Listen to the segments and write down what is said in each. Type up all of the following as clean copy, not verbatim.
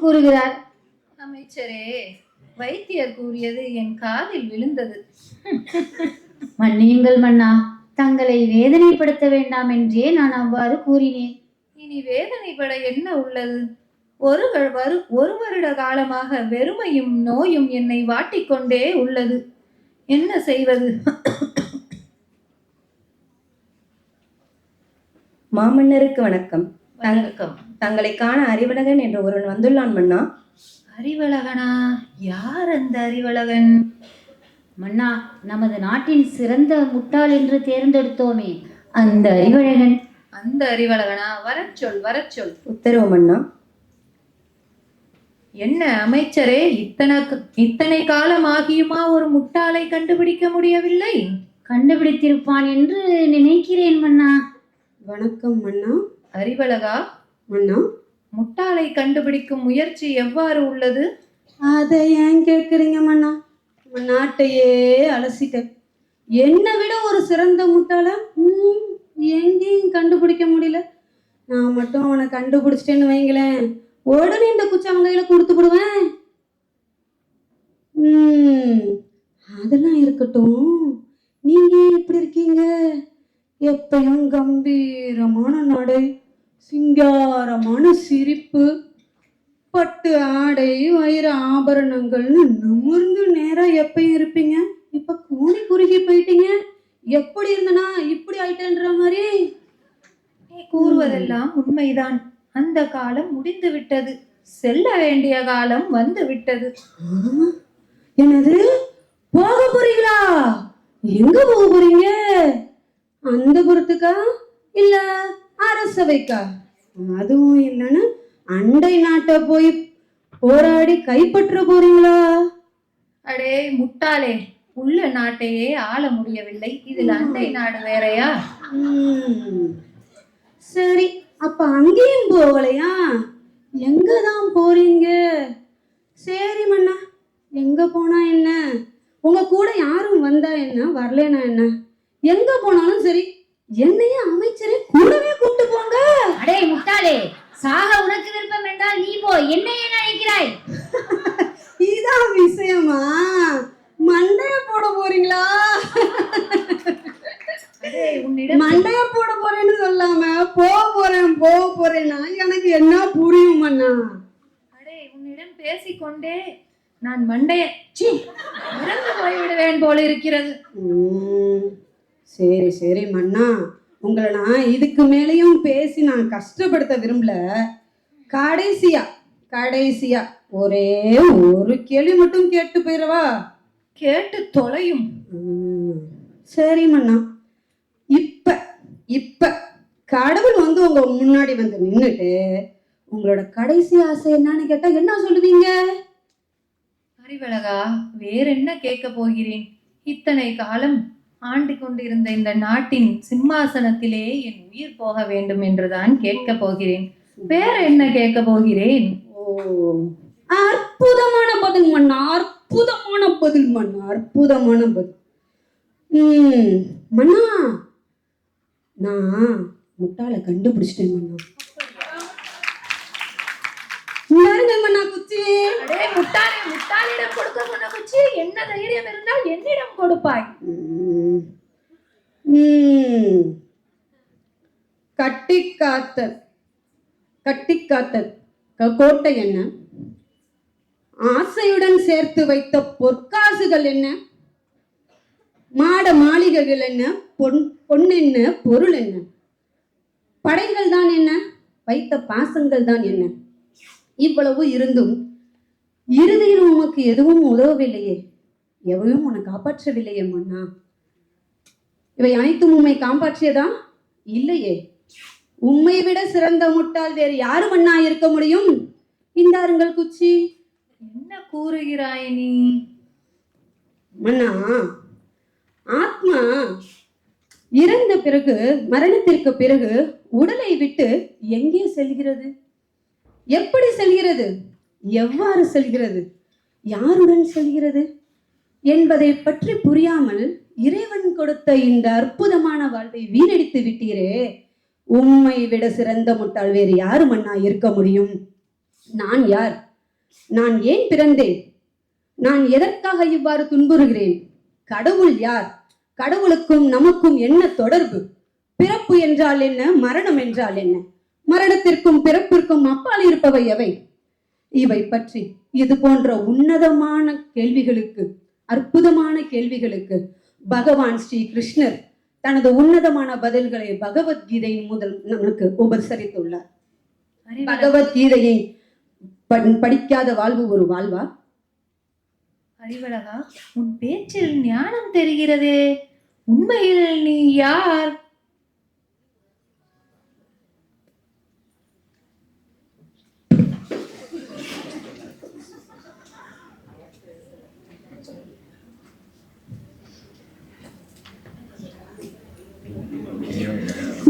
கூறுகிறார். அமைச்சரே, வைத்தியர் கூறியது என் காதில் விழுந்தது. மன்னியுங்கள் மன்னா, தங்களை வேதனைப்படுத்த வேண்டாம் என்றே நான் அவ்வாறு கூறினேன். இனி வேதனைப்பட என்ன உள்ளது? ஒரு வருட காலமாக வெறுமையும் நோயும் என்னை வாட்டிக்கொண்டே உள்ளது. என்ன செய்வது? மாமன்னருக்கு வணக்கம். வணக்கம். தங்களை காண அறிவழகன் என்ற ஒருவன் வந்துள்ளான் மன்னா. அறிவழகனா? யார் அந்த அறிவழகன்? மன்னா, நமது நாட்டின் சிறந்த முட்டாள் என்று தேர்ந்தெடுத்தோமே, அந்த அறிவழகன். அந்த அறிவழகனா? வரச் சொல், வரச் சொல். உத்தரவு மன்னா. என்ன அமைச்சரே, இத்தனை காலமாகியுமா ஒரு முட்டாளை கண்டுபிடிக்க முடியவில்லை? கண்டுபிடித்திருப்பான் என்று நினைக்கிறேன் மன்னா. வணக்கம் மன்னா. அறிவழகா மன்னா, முட்டாளை கண்டுபிடிக்கும் முயற்சி எவ்வாறு உள்ளது? அதை ஏன் கேட்குறீங்க மன்னா? நாட்டையே அலசிட்ட என்னை விட ஒரு சிறந்த முட்டாள எங்கேயும் கண்டுபிடிக்க முடியல. நான் மட்டும் அவனை கண்டுபிடிச்சிட்டேன்னு வைங்களேன், உடனே இந்த குச்சி அவன் கையில கொடுத்து விடுவேன். அதெல்லாம் இருக்கட்டும், நீங்க எப்படி இருக்கீங்க? எப்பயும் கம்பீரமான நடை, சிங்காரமான சிரிப்பு, பட்டு ஆடை, வைர ஆபரணங்கள்னு நிமிர்ந்து நேரா எப்பயும் இருப்பீங்க. இப்ப கூடி குறுகி போயிட்டீங்க. எப்படி இருந்தனா இப்படி ஆயிட்டேன்ற மாதிரி. நீ கூறுவதெல்லாம் உண்மைதான். அந்த காலம் முடிந்து விட்டது. செல்ல வேண்டிய காலம் வந்து விட்டது. என்னது? போக போறீங்களா? எங்க போக போறீங்க? அந்த புறத்துக்கா இல்ல அரசவைக்கா? அதுவும் இல்லைன்னு அண்டை நாட்டை போய் போராடி கைப்பற்ற போறீங்களா? அடே முட்டாளே, உள்ள நாட்டையே ஆள முடியவில்லை, இதுல அண்டை நாடு வேறையா? சரி, அப்ப அங்கேயும் போகலையா? எங்கதான் போறீங்க? சரி மன்னா, எங்க போனா என்ன? உங்க கூட யாரும் வந்தா என்ன, வரலனா என்ன? எங்க போனாலும் சரி, என்னையே அமைச்சரை கூடவே கூப்பிட்டு போங்க. அடே முட்டாளே, சாக உனக்கு விருப்பம் என்றால் நீ போ, என்னையே நினைக்கிறாய்? இதான் விஷயமா? மண்டைய போட போறீங்களா? மண்டைய போட போறேன்னு சொல்லாம போக போறேன்னா எனக்கு என்ன புரியும் மன்னா? அடே, உன்னிடம் பேசிக்கொண்டே நான் மண்டைய இறந்து போய்விடுவேன் போல இருக்கிறது. சரி சரி மன்னா, உங்களை நான் இதுக்கு மேலேயும் பேசி நான் கஷ்டப்படுத்த விரும்பல. கடைசியா ஒரே ஒரு கேள்வி மட்டும் கேட்டு போயிடவா? கேட்டு தொலையும். சரி மன்னா, இப்ப கடவுள் வந்து உங்க முன்னாடி வந்து நின்னுட்டு உங்களோட கடைசி ஆசை என்னன்னு கேட்டா என்ன சொல்லுவீங்க? அறிவழகா, வேற என்ன கேட்க போகிறேன்? இத்தனை காலம் ஆண்டு கொண்டிருந்த இந்த நாட்டின் சிம்மாசனத்திலே என் உயிர் போக வேண்டும் என்றுதான் கேட்க போகிறேன். வேற என்ன கேட்க போகிறேன்? ஓ, அற்புதமான பதில் மன்னா, அற்புதமான பதில் மன்னா, அற்புதமான பதில். மன்னா, நான் முட்டாளை கண்டுபிடிச்சிட்டேன் மன்னா. மன்னா குச்சி. அடே முட்டாளே, முட்டாளிடம் கொடுக்க சொன்ன குச்சி என்ன தைரியம் இருந்தால் என்னிடம் கொடுப்பாய்? கட்டி காத்த கோட்டை என்ன? ஆசையுடன் சேர்த்து வைத்த பொற்காசுகள் என்ன? மாட மாளிகைகள் என்ன? பொன் என்ன? பொருள் என்ன? படைகள் தான் என்ன? வைத்த பாசங்கள் தான் என்ன? இவ்வளவு இருந்தும் இறுதியில் உமக்கு எதுவும் உதவவில்லையே, எவையும் உன்னை காப்பாற்றவில்லையே மன்னா. இவை அனைத்தும் உண்மை காப்பாற்றியதா? இல்லையே. உம்மை விட சிறந்த முட்டாள் வேறு யாரு மன்னா இருக்க முடியும்? இந்தாருங்கள் குச்சி. என்ன கூறுகிறாய் நீ? மன்னா, ஆத்மா இறந்த பிறகு, மரணத்திற்கு பிறகு உடலை விட்டு எங்கே செல்கிறது? எப்படி செல்கிறது? எவ்வாறு செல்கிறது? யாருடன் செல்கிறது என்பதை பற்றி புரியாமல் இறைவன் கொடுத்த இந்த அற்புதமான வாழ்வை வீணடித்து விட்டீரே. உம்மை விட சிறந்த முட்டாள் வேறு யாரு மன்னா இருக்க முடியும்? நான் யார்? நான் ஏன் பிறந்தேன்? நான் எதற்காக இவ்வாறு துன்புறுகிறேன்? கடவுள் யார்? கடவுளுக்கும் நமக்கும் என்ன தொடர்பு? பிறப்பு என்றால் என்ன? மரணம் என்றால் என்ன? மரணத்திற்கும் பிறப்பிற்கும் அப்பால் இருப்பவை எவை? இவை பற்றி இது போன்ற உன்னதமான கேள்விகளுக்கு, அற்புதமான கேள்விகளுக்கு பகவான் ஸ்ரீ கிருஷ்ணர் தனது உன்னதமான பதில்களை பகவத்கீதையின் முதல் நமக்கு உபசரித்துள்ளார். பகவத்கீதையை படிக்காத வாழ்வு ஒரு வாழ்வா? அறிவழகா, உன் பேச்சில் ஞானம் தெரிகிறதே, உண்மையில் நீ யார்?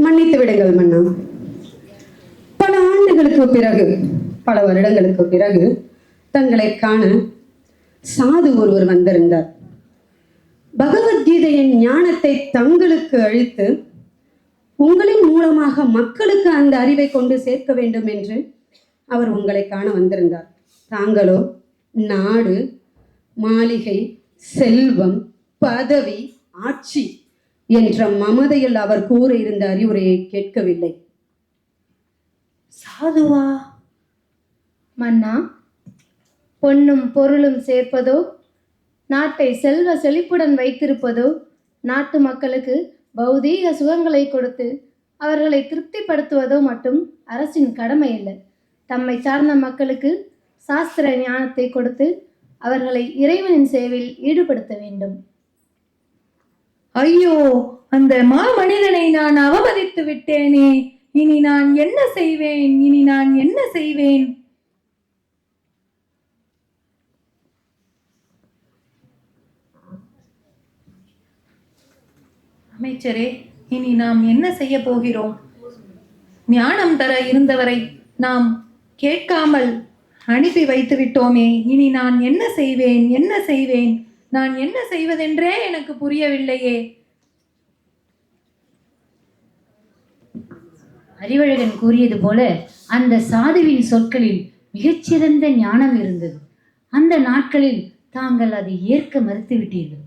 மன்னித்து விடுங்கள் மன்னா. பல ஆண்டுகளுக்கு பிறகு, பல வருடங்களுக்கு பிறகு தங்களை காண சாது ஒருவர் வந்திருந்தார். பகவத்கீதையின் ஞானத்தை தங்களுக்கு அளித்து உங்களின் மூலமாக மக்களுக்கு அந்த அறிவை கொண்டு சேர்க்க வேண்டும் என்று அவர் உங்களை காண வந்திருந்தார். தாங்களோ நாடு, மாளிகை, செல்வம், பதவி, ஆட்சி என்ற மமதையில் அவர் கூற இருந்த அறிவுரையை கேட்கவில்லை. சாதுவா? மன்னா, பொன்னும் பொருளும் சேர்ப்பதோ, நாட்டை செல்வ செழிப்புடன் வைத்திருப்பதோ, நாட்டு மக்களுக்கு பௌதீக சுகங்களை கொடுத்து அவர்களை திருப்திப்படுத்துவதோ மட்டும் அரசின் கடமை இல்லை. தம்மை சார்ந்த மக்களுக்கு சாஸ்திர ஞானத்தை கொடுத்து அவர்களை இறைவனின் சேவையில் ஈடுபடுத்த வேண்டும். ஐயோ, அந்த மாமனிதனை நான் அவமதித்து விட்டேனே, இனி நான் என்ன செய்வேன்? இனி நான் என்ன செய்வேன்? அமைச்சரே, இனி நாம் என்ன செய்ய போகிறோம்? ஞானம் தர இருந்தவரை நாம் கேட்காமல் அனுப்பி வைத்து விட்டோமே. இனி நான் என்ன செய்வேன்? என்ன செய்வேன்? நான் என்ன செய்வதென்றே எனக்கு புரியவில்லையே. அறிவழகன் கூறியது போல அந்த சாதுவின் சொற்களில் மிகச்சிறந்த ஞானம் இருந்தது. அந்த நாட்களில் தாங்கள் அதை ஏற்க மறுத்துவிட்டீர்கள்.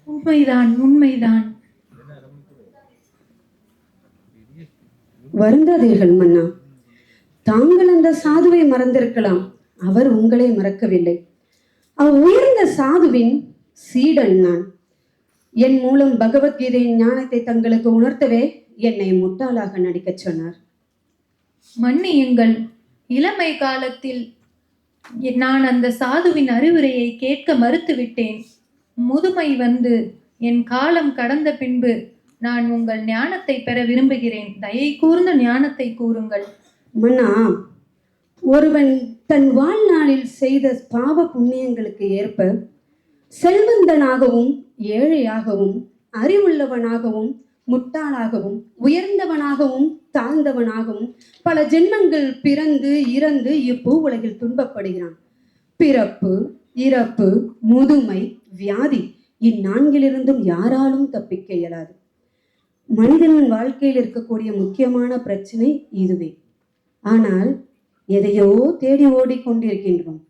உண்மைதான், உண்மைதான். வருந்தாதீர்கள் மன்னா. தாங்கள் அந்த சாதுவை மறந்திருக்கலாம், அவர் உங்களை மறக்கவில்லை. உயர்ந்த சாதுவின் சீடன் நான். என் மூலம் பகவத்கீதையின் ஞானத்தை தங்களுக்கு உணர்த்தவே என்னை முட்டாளாக நடிக்கச் சொன்னார். மன்னியுங்கள், இளமை காலத்தில் நான் அந்த சாதுவின் அறிவுரையை கேட்க மறுத்துவிட்டேன். முதுமை வந்து என் காலம் கடந்த பின்பு நான் உங்கள் ஞானத்தை பெற விரும்புகிறேன். தயை கூர்ந்த ஞானத்தை கூறுங்கள். மன்னா, ஒருவன் தன் வாழ்நாளில் செய்த பாவ புண்ணியங்களுக்கு ஏற்ப செல்வந்தனாகவும் ஏழையாகவும் அறிவுள்ளவனாகவும் முட்டாளாகவும் உயர்ந்தவனாகவும் தாழ்ந்தவனாகவும் பல ஜென்மங்கள் பிறந்து இறந்து இப்பூ உலகில் துன்பப்படுகிறான். பிறப்பு, இறப்பு, முதுமை, வியாதி, இந்நான்கிலிருந்தும் யாராலும் தப்பிக்க இயலாது. மனிதனின் வாழ்க்கையில் இருக்கக்கூடிய முக்கியமான பிரச்சனை இதுவே. ஆனால் எதையோ தேடி ஓடிக்கொண்டிருக்கின்றோம்.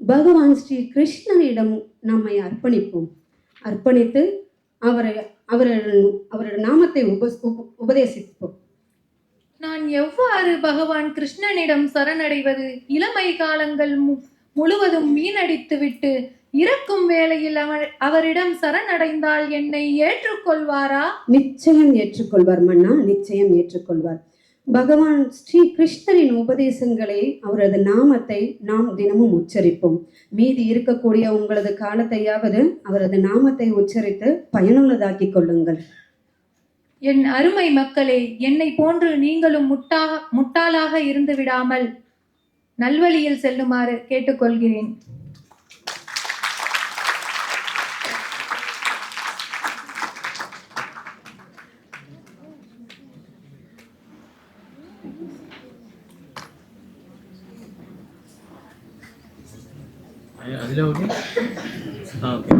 பகவான் ஸ்ரீ கிருஷ்ணனிடம் நம்மை அர்ப்பணிப்போம். அர்ப்பணித்து அவரது நாமத்தை உபதேசிப்போம். நான் எவ்வாறு பகவான் கிருஷ்ணனிடம் சரணடைவது? இளமை காலங்கள் முழுவதும் வீணடித்து விட்டு இறக்கும் வேளையில் அவரிடம் சரணடைந்தால் என்னை ஏற்றுக்கொள்வாரா? நிச்சயம் ஏற்றுக்கொள்வார் மன்னா, நிச்சயம் ஏற்றுக்கொள்வார். பகவான் ஸ்ரீ கிருஷ்ணரின் உபதேசங்களை, அவரது நாமத்தை நாம் தினமும் உச்சரிப்போம். மீதி இருக்கக்கூடிய உங்களது காலத்தையாவது அவரது நாமத்தை உச்சரித்து பயனுள்ளதாக்கிக் கொள்ளுங்கள். என் அருமை மக்களே, என்னை போன்று நீங்களும் முட்டாளாக இருந்து விடாமல் நல்வழியில் செல்லுமாறு கேட்டுக்கொள்கிறேன். അതിലെ ഓക്കെ ഓക്കെ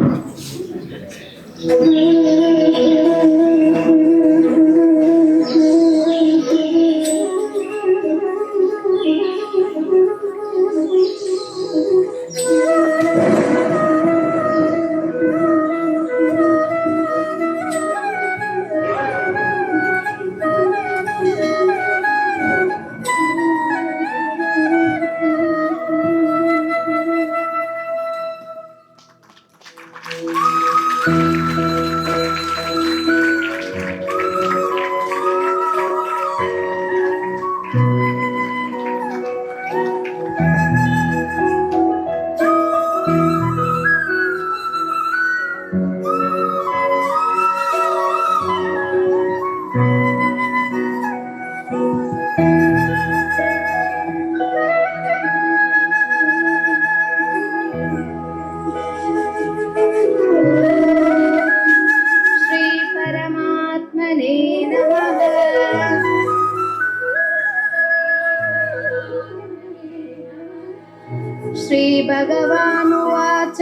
श्रीभगवानुवाच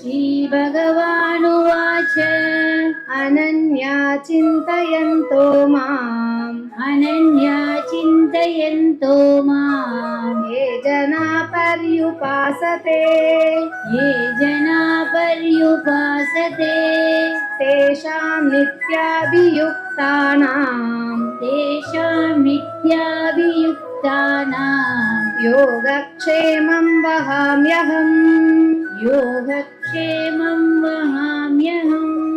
श्रीभगवानुवाच अनन्या चिन्तयन्तो माम् अनन्या चिन्तयन्तो माम् ये जना पर्युपासते ये जना पर्युपासते तेषां नित्याभियुक्तानां योगक्षेमं वहाम्यहम् योगक्षेमं वहाम्यहम्